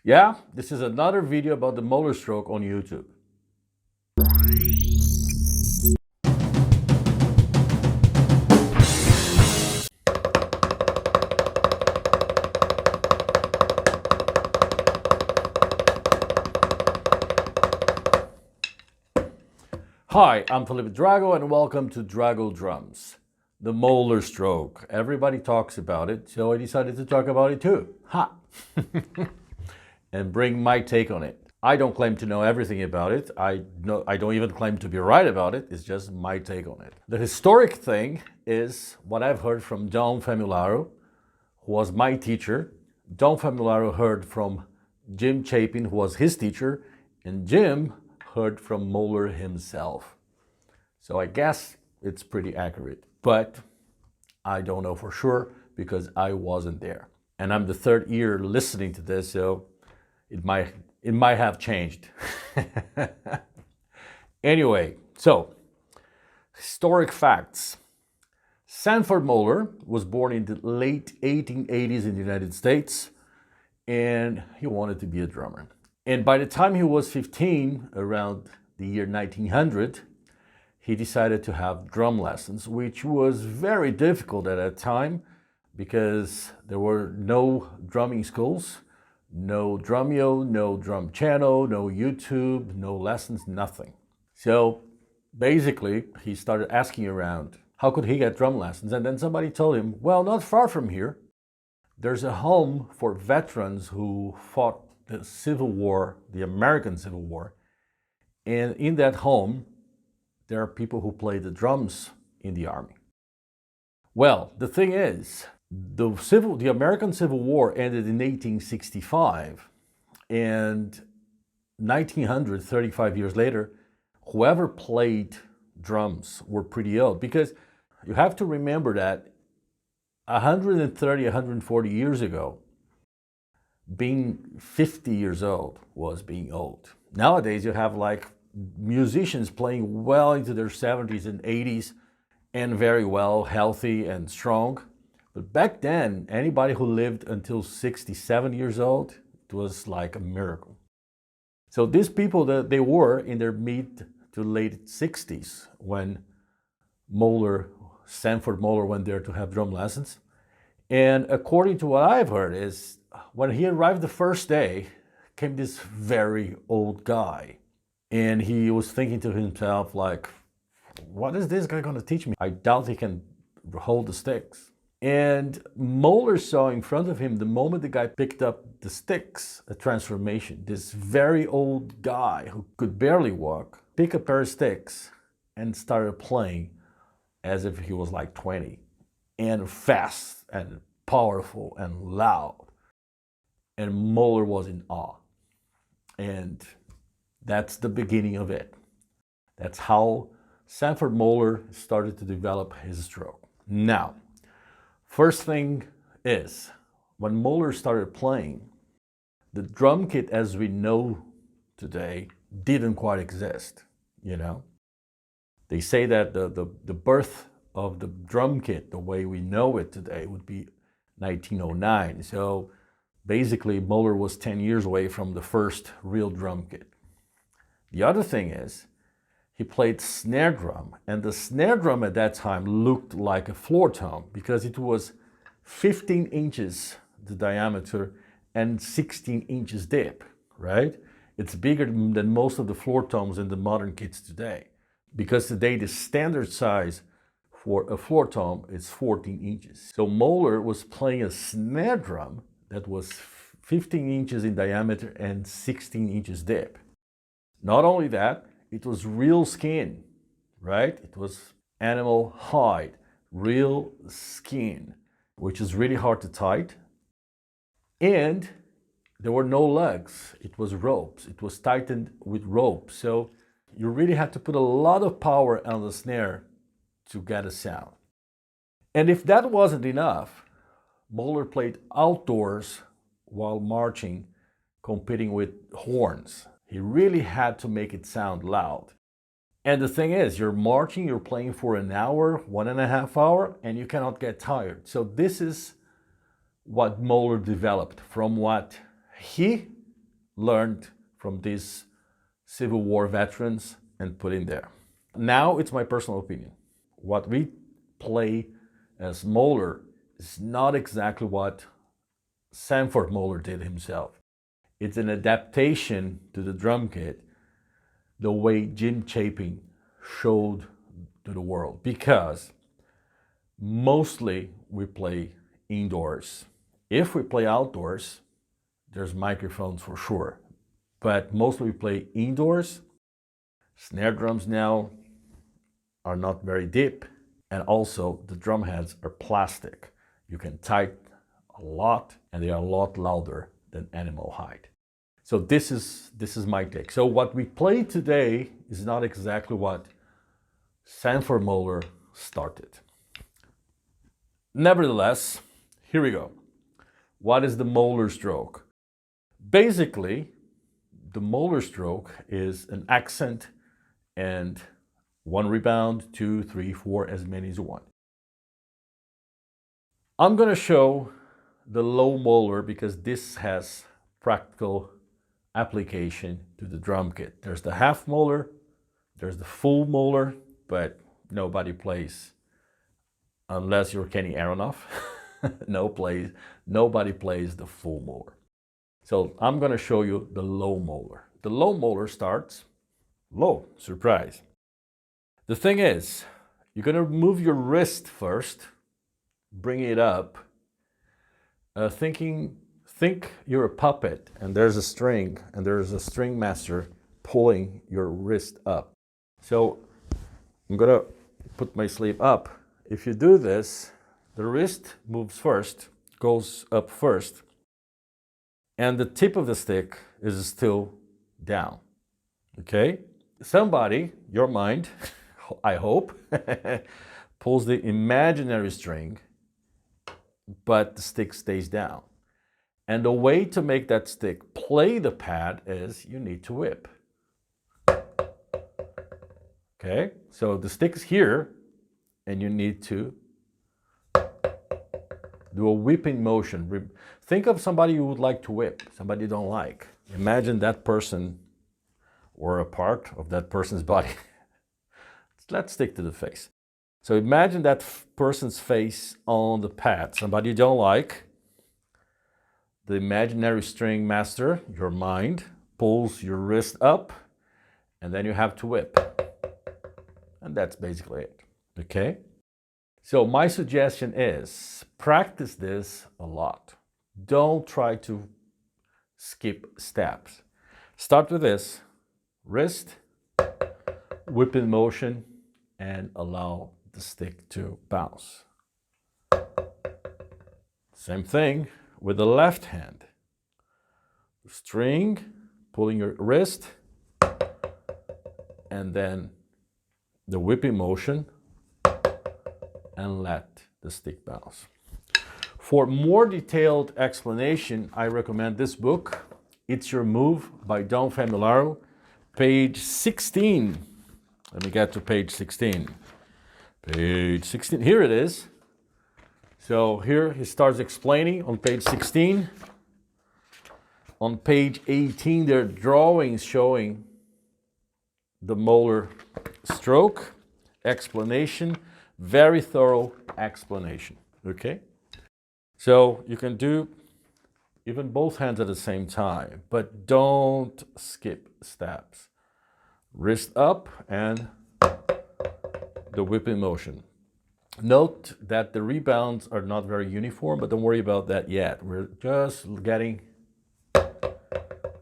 Yeah, this is another video about the Molar stroke on YouTube. Hi, I'm Felipe Drago and welcome to Drago Drums. The Molar stroke. Everybody talks about it, so I decided to talk about it too. Ha! And bring my take on it. I don't claim to know everything about it. I don't even claim to be right about it. It's just my take on it. The historic thing is what I've heard from Don Famularo, who was my teacher. Don Famularo heard from Jim Chapin, who was his teacher, and Jim heard from Moeller himself. So I guess it's pretty accurate, but I don't know for sure because I wasn't there. And I'm the third year listening to this, so it might have changed. Anyway, so historic facts. Sanford Molar was born in the late 1880s in the United States, and he wanted to be a drummer. And by the time he was 15, around the year 1900, he decided to have drum lessons, which was very difficult at that time because there were no drumming schools, no Drumeo, no drum channel, no YouTube, no lessons, nothing. So basically, he started asking around, how could he get drum lessons? And then somebody told him, well, not far from here, there's a home for veterans who fought the Civil War, the American Civil War. And in that home, there are people who play the drums in the army. Well, the thing is, the American Civil War ended in 1865, and 1900, 35 years later, whoever played drums were pretty old, because you have to remember that 130, 140 years ago, being 50 years old was being old. Nowadays, you have like musicians playing well into their 70s and 80s and very well, healthy and strong. But back then, anybody who lived until 67 years old, it was like a miracle. So these people, they were in their mid to late 60s when Sanford Molar went there to have drum lessons. And according to what I've heard is, when he arrived the first day, came this very old guy. And he was thinking to himself, like, what is this guy going to teach me? I doubt he can hold the sticks. And Molar saw in front of him, the moment the guy picked up the sticks, a transformation. This very old guy who could barely walk, picked a pair of sticks and started playing as if he was like 20. And fast and powerful and loud. And Molar was in awe. And that's the beginning of it. That's how Sanford Molar started to develop his stroke. Now, first thing is, when Molar started playing, the drum kit as we know today didn't quite exist, you know? They say that the birth of the drum kit, the way we know it today, would be 1909. So basically, Molar was 10 years away from the first real drum kit. The other thing is, he played snare drum, and the snare drum at that time looked like a floor tom because it was 15 inches the diameter and 16 inches deep, right? It's bigger than most of the floor toms in the modern kits today, because today the standard size for a floor tom is 14 inches. So Molar was playing a snare drum that was 15 inches in diameter and 16 inches deep. Not only that, it was real skin, right? It was animal hide, real skin, which is really hard to tight. And there were no legs. It was ropes. It was tightened with rope. So you really had to put a lot of power on the snare to get a sound. And if that wasn't enough, Molar played outdoors while marching, competing with horns. He really had to make it sound loud. And the thing is, you're marching, you're playing for an hour, 1.5 hours, and you cannot get tired. So this is what Molar developed from what he learned from these Civil War veterans and put in there. Now it's my personal opinion. What we play as Molar is not exactly what Sanford Moeller did himself. It's an adaptation to the drum kit, the way Jim Chapin showed to the world, because mostly we play indoors. If we play outdoors, there's microphones for sure, but mostly we play indoors. Snare drums now are not very deep, and also the drum heads are plastic. You can tighten a lot, and they are a lot louder than animal hide. So this is my take. So what we play today is not exactly what Sanford Moeller started. Nevertheless, here we go. What is the Moeller stroke? Basically, the Moeller stroke is an accent and one rebound, 2, 3, 4, as many as you want. I'm going to show the low Moeller because this has practical application to the drum kit. There's the half Moeller, there's the full Moeller, but nobody plays unless you're Kenny Aronoff. Nobody plays the full Moeller. So I'm going to show you the low Moeller. The low Moeller starts low, surprise. The thing is, you're going to move your wrist first, bring it up, think you're a puppet and there's a string and there's a string master pulling your wrist up. So I'm going to put my sleeve up. If you do this, the wrist moves first, goes up first, and the tip of the stick is still down, okay? Somebody, your mind, I hope, pulls the imaginary string, but the stick stays down. And the way to make that stick play the pad is you need to whip. Okay, so the stick is here, and you need to do a whipping motion. Think of somebody you would like to whip, somebody you don't like. Imagine that person or a part of that person's body. Let's stick to the face. So imagine that person's face on the pad, somebody you don't like. The imaginary string master, your mind, pulls your wrist up, and then you have to whip. And that's basically it, okay? So my suggestion is practice this a lot. Don't try to skip steps. Start with this, wrist, whipping motion, and allow the stick to bounce. Same thing with the left hand. String, pulling your wrist, and then the whipping motion, and let the stick bounce. For more detailed explanation, I recommend this book, It's Your Move by Don Famularo, page 16. Let me get to page 16. Page 16, here it is. So here he starts explaining on page 16. On page 18, there are drawings showing the Molar stroke, explanation, very thorough explanation, okay? So you can do even both hands at the same time, but don't skip steps. Wrist up and the whipping motion. Note that the rebounds are not very uniform, but don't worry about that yet. We're just getting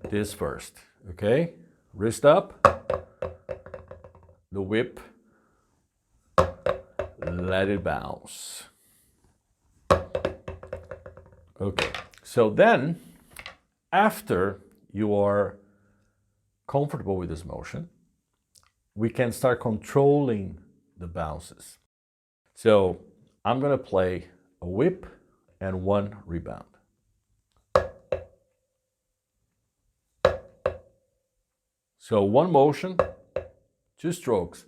this first, okay? Wrist up, the whip, let it bounce. Okay, so then after you are comfortable with this motion, we can start controlling the bounces. So I'm going to play a whip and one rebound. So one motion, two strokes,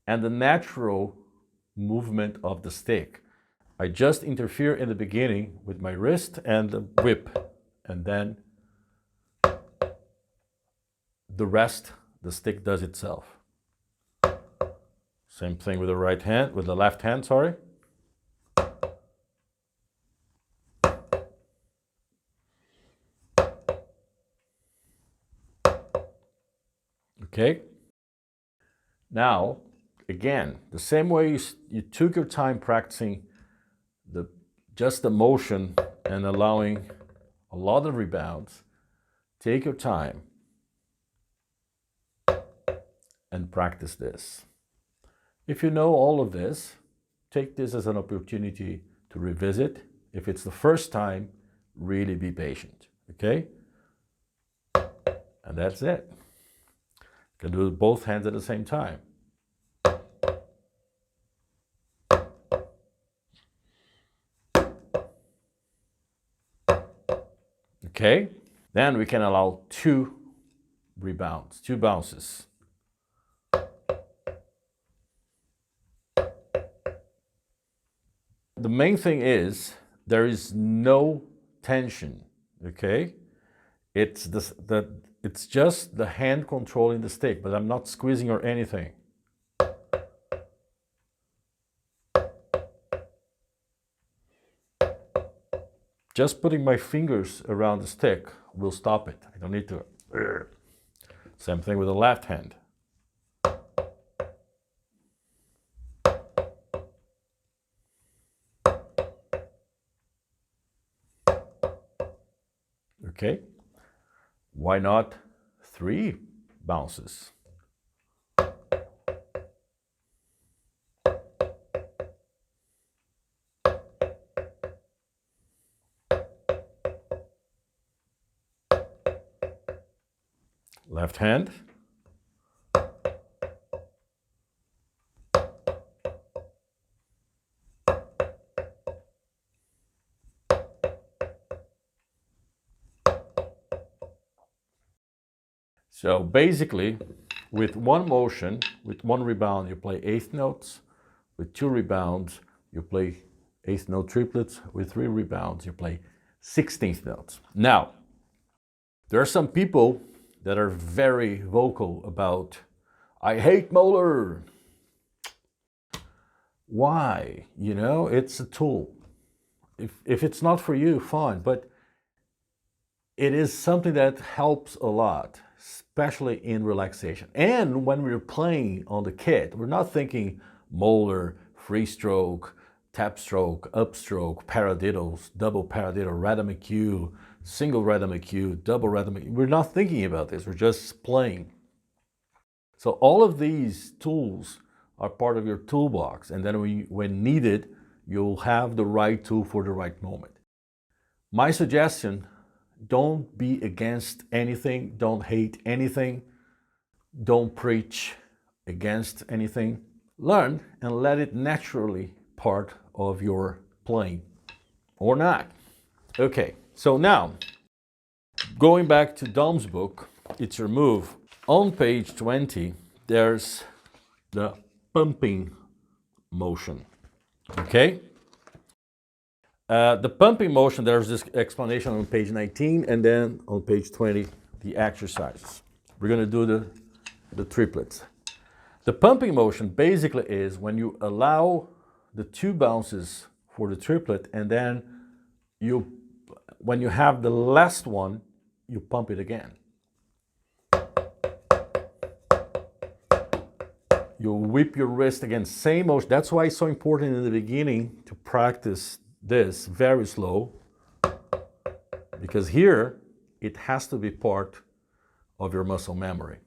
and the natural movement of the stick. I just interfere in the beginning with my wrist and the whip, and then the rest, the stick does itself. Same thing with the right hand, with the left hand, sorry. Okay. Now, again, the same way you took your time practicing just the motion and allowing a lot of rebounds, take your time and practice this. If you know all of this, take this as an opportunity to revisit. If it's the first time, really be patient, okay? And that's it. You can do it with both hands at the same time. Okay, then we can allow 2 rebounds, 2 bounces. The main thing is there is no tension, okay? It's just the hand controlling the stick, but I'm not squeezing or anything. Just putting my fingers around the stick will stop it. I don't need to. Same thing with the left hand. Okay, why not 3 bounces? Left hand. So basically, with one motion, with 1 rebound, you play 8th notes. With 2 rebounds, you play 8th note triplets. With 3 rebounds, you play 16th notes. Now, there are some people that are very vocal about, I hate Molar. Why? You know, it's a tool. If it's not for you, fine, but it is something that helps a lot, especially in relaxation. And when we're playing on the kit, we're not thinking Molar, free stroke, tap stroke, upstroke, paradiddles, double paradiddle, rhythm EQ, single rhythm EQ, double rhythm EQ. We're not thinking about this, we're just playing. So all of these tools are part of your toolbox, and then when needed, you'll have the right tool for the right moment. My suggestion, don't be against anything, don't hate anything, don't preach against anything. Learn and let it naturally part of your playing, or not. Okay, so now, going back to Dom's book, It's Your Move, on page 20, there's the pumping motion, okay? The pumping motion, there's this explanation on page 19, and then on page 20, the exercises. We're gonna do the triplets. The pumping motion basically is when you allow the 2 bounces for the triplet, and then when you have the last one, you pump it again. You whip your wrist again, same motion. That's why it's so important in the beginning to practice this very slow, because here it has to be part of your muscle memory.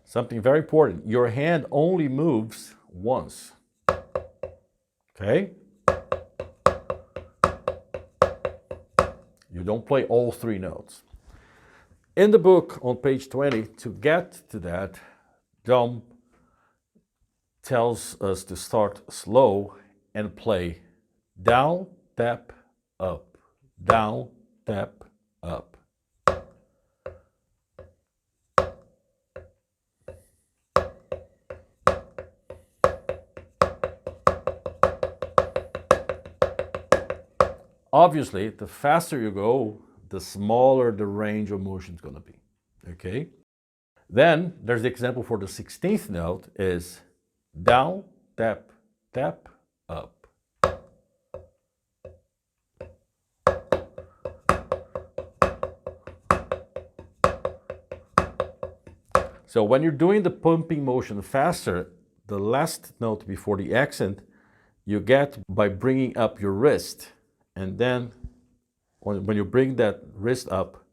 Something very important, your hand only moves once, okay? You don't play all 3 notes. In the book on page 20, to get to that, Dom tells us to start slow and play down, tap, up, down, tap, up. Obviously, the faster you go, the smaller the range of motion is going to be. Okay? Then there's the example for the 16th note is down, tap, tap, up. So when you're doing the pumping motion faster, the last note before the accent you get by bringing up your wrist. And then when you bring that wrist up,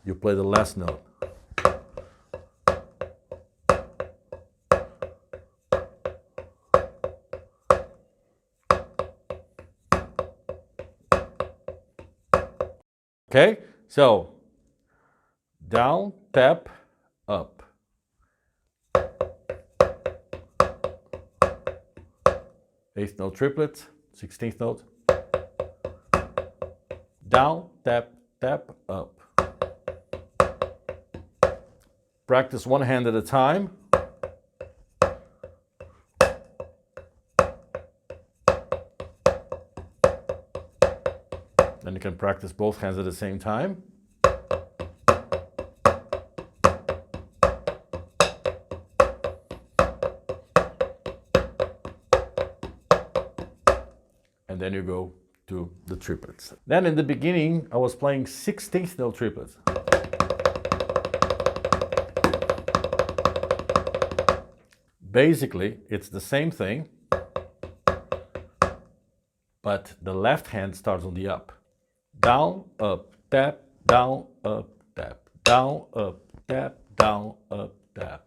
you play the last note. Okay, so down, tap, up. Eighth note triplet, 16th note. Down, tap, tap, up. Practice one hand at a time. Then you can practice both hands at the same time. And then you go to the triplets. Then in the beginning, I was playing 16th note triplets. Basically, it's the same thing, but the left hand starts on the up. Down, up, tap, down, up, tap, down, up, tap, down, up, tap.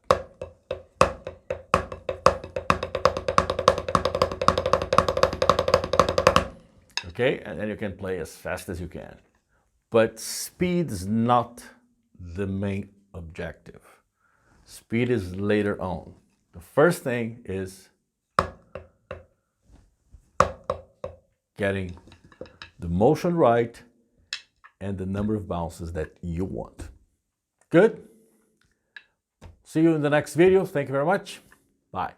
Okay, and then you can play as fast as you can. But speed is not the main objective. Speed is later on. The first thing is getting the motion right and the number of bounces that you want. Good? See you in the next video. Thank you very much. Bye.